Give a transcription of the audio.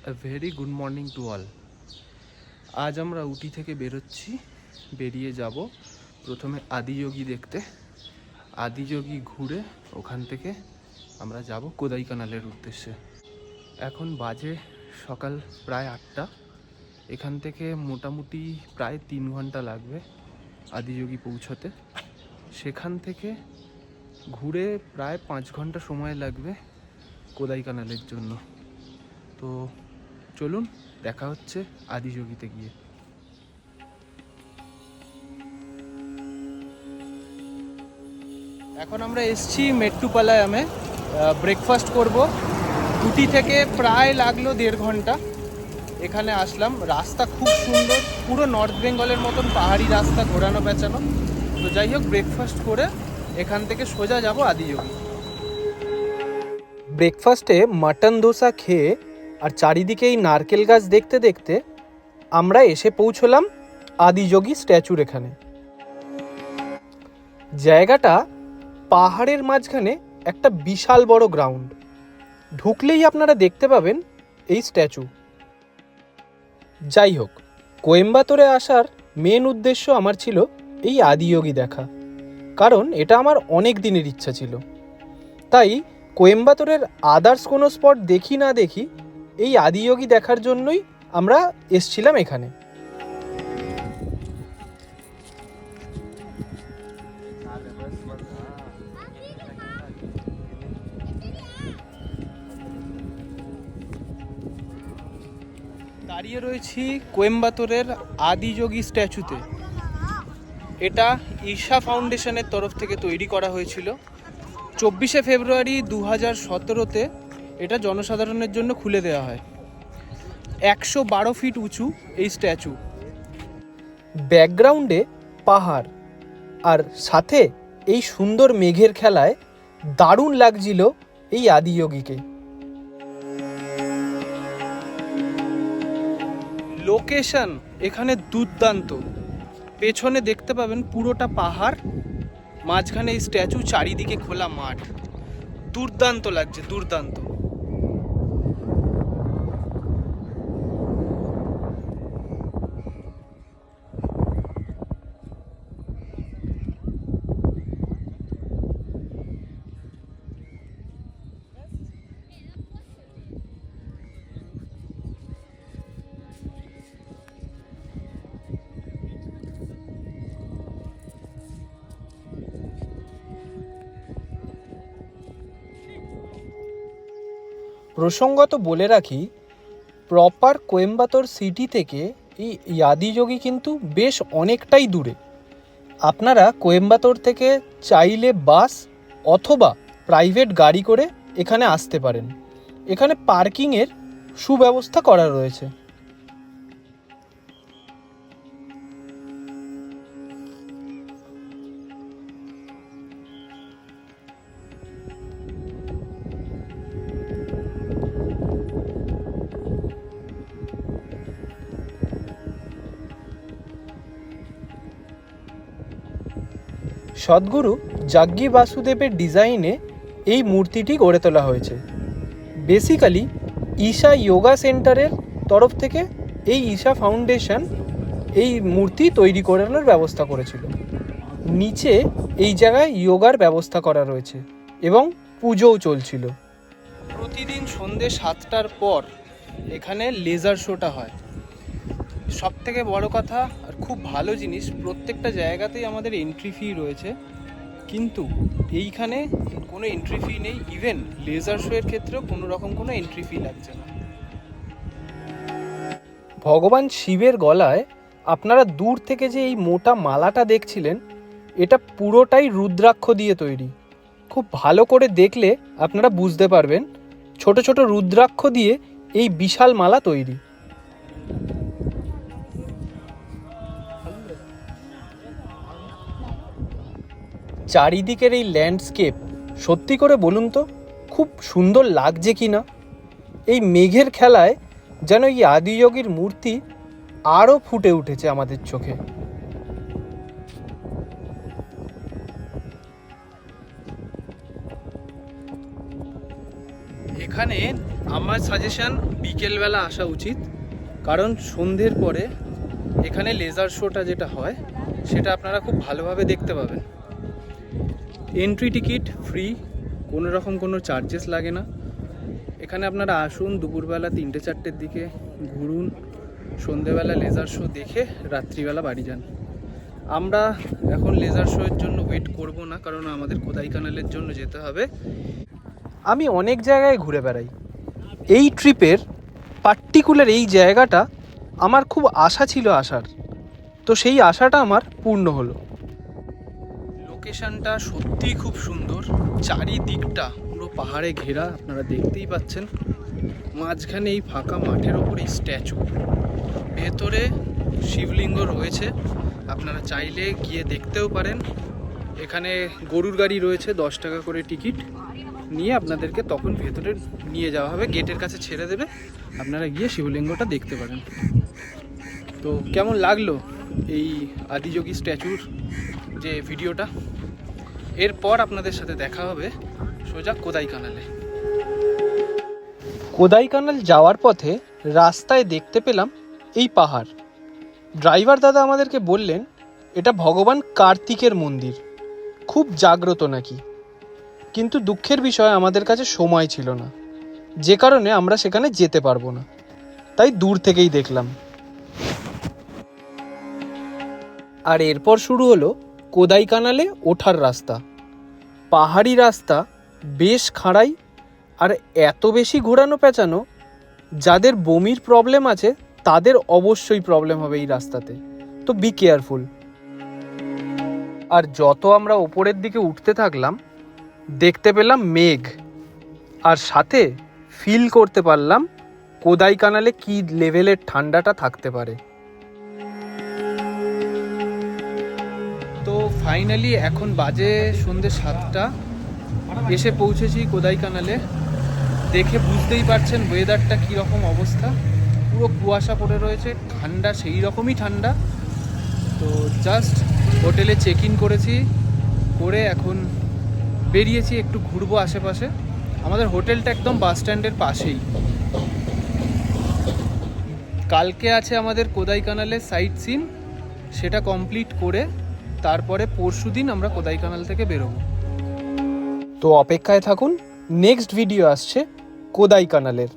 Very good morning to all. আজ আমরা উটি থেকে বেরোচ্ছি, বেরিয়ে যাব প্রথমে আদিযোগী দেখতে। আদিযোগী ঘুরে ওখান থেকে আমরা যাব কোদাইকানালের উদ্দেশ্যে। এখন বাজে সকাল প্রায় 8টা। এখান থেকে মোটামুটি প্রায় 3 ঘন্টা লাগবে আদিযোগী পৌঁছতে। সেখান থেকে ঘুরে প্রায় 5 ঘন্টা সময় লাগবে কোদাইকানালের জন্য। তো চলুন দেখা হচ্ছে আদিযোগীতে গিয়ে। এখন আমরা এসছি মেট্টুপালায়ামে, ব্রেকফাস্ট করব। উটি থেকে প্রায় লাগলো 1.5 ঘন্টা। এখানে আসলাম, রাস্তা খুব সুন্দর, পুরো নর্থ বেঙ্গলের মতন পাহাড়ি রাস্তা, ঘোরানো পেঁচানো। তো যাই হোক, ব্রেকফাস্ট করে এখান থেকে সোজা যাব আদিযোগী। ব্রেকফাস্টে মাটন দোসা খেয়ে আর চারিদিকে এই নারকেল গাছ দেখতে দেখতে আমরা এসে পৌঁছলাম আদিযোগী স্ট্যাচুর এখানে। জায়গাটা পাহাড়ের মাঝখানে একটা বিশাল বড় গ্রাউন্ড। ঢুকলেই আপনারা দেখতে পাবেন এই স্ট্যাচু। যাই হোক, কোয়েম্বাটোরে আসার মেন উদ্দেশ্য আমার ছিল এই আদিযোগী দেখা, কারণ এটা আমার অনেক দিনের ইচ্ছা ছিল। তাই কোয়েম্বাটোরের আদার্স কোনো স্পট দেখি না দেখি এই আদিযোগী দেখার জন্যই আমরা এসছিলাম এখানে। দাঁড়িয়ে রয়েছি কোয়েম্বাটোরের আদিযোগী স্ট্যাচুতে। এটা ঈশা ফাউন্ডেশনের তরফ থেকে তৈরি করা হয়েছিল। 24শে ফেব্রুয়ারি 2017-তে এটা জনসাধারণের জন্য খুলে দেওয়া হয়। 112 ফিট উঁচু এই স্ট্যাচু। ব্যাকগ্রাউন্ডে পাহাড় আর সাথে এই সুন্দর মেঘের খেলায় দারুণ লাগছিল এই আদিযোগীকে। লোকেশন এখানে দুর্দান্ত। পেছনে দেখতে পাবেন পুরোটা পাহাড়, মাঝখানে এই স্ট্যাচু, চারিদিকে খোলা মাঠ। দুর্দান্ত লাগছে, দুর্দান্ত। প্রসঙ্গত বলে রাখি, প্রপার কোয়েম্বাটোর সিটি থেকে এই আদিযোগী কিন্তু বেশ অনেকটাই দূরে। আপনারা কোয়েম্বাটোর থেকে চাইলে বাস অথবা প্রাইভেট গাড়ি করে এখানে আসতে পারেন। এখানে পার্কিংয়ের সুব্যবস্থা করা রয়েছে। সদ্গুরু জাগ্গি বাসুদেবের ডিজাইনে এই মূর্তিটি গড়ে তোলা হয়েছে। বেসিক্যালি ঈশা যোগা সেন্টারের তরফ থেকে এই ঈশা ফাউন্ডেশন এই মূর্তি তৈরি করানোর ব্যবস্থা করেছিল। নিচে এই জায়গায় যোগার ব্যবস্থা করা রয়েছে এবং পুজোও চলছিল। প্রতিদিন সন্ধ্যে 7টার পর এখানে লেজার শোটা হয়। সব থেকে বড় কথা আর খুব ভালো জিনিস, প্রত্যেকটা জায়গাতেই আমাদের এন্ট্রি ফি রয়েছে, কিন্তু এইখানে কোনো এন্ট্রি ফি নেই। ইভেন লেজার শোয়ের ক্ষেত্রেও কোনো রকম কোনো এন্ট্রি ফি লাগছে না। ভগবান শিবের গলায় আপনারা দূর থেকে যে এই মোটা মালাটা দেখছিলেন, এটা পুরোটাই রুদ্রাক্ষ দিয়ে তৈরি। খুব ভালো করে দেখলে আপনারা বুঝতে পারবেন, ছোট ছোট রুদ্রাক্ষ দিয়ে এই বিশাল মালা তৈরি। চারিদিকের এই ল্যান্ডস্কেপ সত্যি করে বলুন তো খুব সুন্দর লাগছে কি না? এই মেঘের খেলায় যেন এই আদিযোগীর মূর্তি আরও ফুটে উঠেছে আমাদের চোখে। এখানে আমার সাজেশন বিকেলবেলা আসা উচিত, কারণ সন্ধ্যের পরে এখানে লেজার শোটা যেটা হয় সেটা আপনারা খুব ভালোভাবে দেখতে পাবেন। এন্ট্রি টিকিট ফ্রি, কোনো রকম কোনো চার্জেস লাগে না। এখানে আপনারা আসুন, দুপুরবেলা 3টে-4টের দিকে ঘুরুন, সন্ধেবেলা লেজার শো দেখে রাত্রিবেলা বাড়ি যান। আমরা এখন লেজার শোয়ের জন্য ওয়েট করব না, কারণ আমাদের কোদাইকানালের জন্য যেতে হবে। আমি অনেক জায়গায় ঘুরে বেড়াই, এই ট্রিপের পার্টিকুলার এই জায়গাটা আমার খুব আশা ছিল আসার, তো সেই আশাটা আমার পূর্ণ হলো। লোকেশনটা সত্যিই খুব সুন্দর, চারিদিকটা পুরো পাহাড়ে ঘেরা, আপনারা দেখতেই পাচ্ছেন। মাঝখানে এই ফাঁকা মাঠের ওপর এই স্ট্যাচু, ভেতরে শিবলিঙ্গ রয়েছে, আপনারা চাইলে গিয়ে দেখতেও পারেন। এখানে গরুর গাড়ি রয়েছে, 10 টাকা করে টিকিট নিয়ে আপনাদেরকে তখন ভেতরে নিয়ে যাওয়া হবে, গেটের কাছে ছেড়ে দেবে, আপনারা গিয়ে শিবলিঙ্গটা দেখতে পারেন। তো কেমন লাগলো এই আদিযোগী স্ট্যাচুর যে ভিডিওটা? এরপর আপনাদের সাথে দেখা হবে সোজা কোদাইকানালে। কোদাইকানাল যাওয়ার পথে রাস্তায় দেখতে পেলাম এই পাহাড়। ড্রাইভার দাদা আমাদেরকে বললেন এটা ভগবান কার্তিকের মন্দির, খুব জাগ্রত নাকি। কিন্তু দুঃখের বিষয় আমাদের কাছে সময় ছিল না, যে কারণে আমরা সেখানে যেতে পারবো না, তাই দূর থেকেই দেখলাম। আর এরপর শুরু হলো কোদাইকানালে ওঠার রাস্তা। পাহাড়ি রাস্তা, বেশ খাড়াই, আর এত বেশি ঘোরানো পেঁচানো, যাদের বমির প্রবলেম আছে তাদের অবশ্যই প্রবলেম হবে এই রাস্তাতে, তো বি কেয়ারফুল। আর যত আমরা ওপরের দিকে উঠতে থাকলাম দেখতে পেলাম মেঘ, আর সাথে ফিল করতে পারলাম কোদাইকানালে কী লেভেলের ঠান্ডাটা থাকতে পারে। তো ফাইনালি এখন বাজে সন্ধ্যে 7টা, এসে পৌঁছেছি কোদাইকানালে। দেখে বুঝতেই পারছেন ওয়েদারটা কীরকম অবস্থা, পুরো কুয়াশা পড়ে রয়েছে, ঠান্ডা সেই রকমই ঠান্ডা। তো জাস্ট হোটেলে চেক ইন করেছি, করে এখন বেরিয়েছি, একটু ঘুরবো আশেপাশে। আমাদের হোটেলটা একদম বাস স্ট্যান্ডের পাশেই। কালকে আছে আমাদের কোদাইকানালে সাইট সিন, সেটা কমপ্লিট করে তারপরে পরশুদিন আমরা কোদাইকানাল থেকে বেরোবো। তো অপেক্ষায় থাকুন, নেক্সট ভিডিও আসছে কোদাইকানালের।